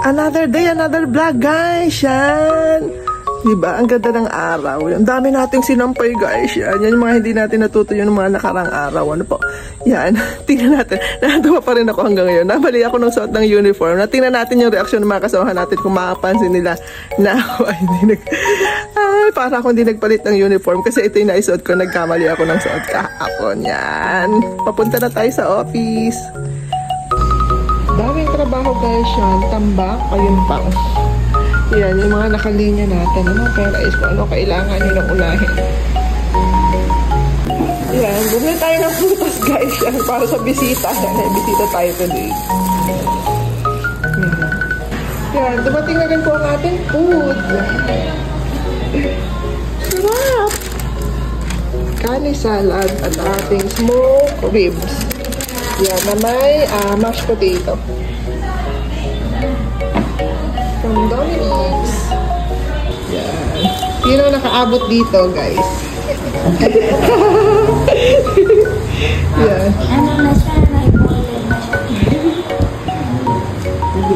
Another day, another vlog, guys. Yan. Diba? Ang ganda ng araw. Ang dami nating sinampay, guys. Yan. Yan yung mga hindi natin natutuyo ng mga nakarang araw. Ano po? Yan. Tingnan natin. Nakatuwa pa rin ako hanggang ngayon. Nabali ako ng suot ng uniform. Tingnan natin yung reaksyon ng mga kasamahan natin kung makapansin nila na ako ay hindi para akong hindi nagpalit ng uniform kasi ito yung naisuot ko. Nagkamali ako ng suot kahapon. Yan. Papunta na tayo sa office. Daming trabaho, guys. Yan. Tambak. Ayun pa. Yan, yung mga nakalinya natin. Ano, pero is kung ano kailangan nyo nang unahin. Yan, bumili tayo ng prutas, guys. Yan, para sa bisita. Yan, bisita tayo today. Yan, dumating na rin po ang ating food. Sarap! Kani salad at ating smoked ribs. Yan, na may mashed potato. From Dominique's. Yan. Sino nakaabot dito, guys? Yan.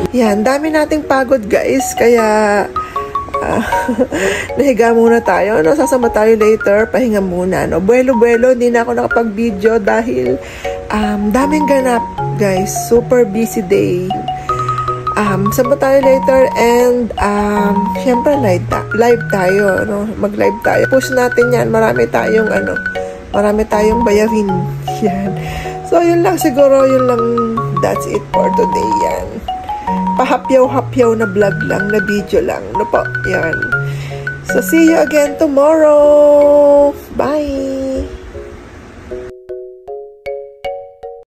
Yan. Dami nating pagod, guys. Kaya, nahiga muna tayo. No? Sasama tayo later. Pahinga muna. No? Buelo-buelo. Hindi na ako nakapag-video dahil daming ganap, guys. Super busy day. Sama tayo later and syempre live tayo, no? Mag-live tayo. Push natin yan. Marami tayong bayarin. Yan. So, yun lang siguro. Yun lang. That's it for today. Yan. Pahapyaw-hapyaw na vlog lang, na video lang. No po? Yan. So, see you again tomorrow.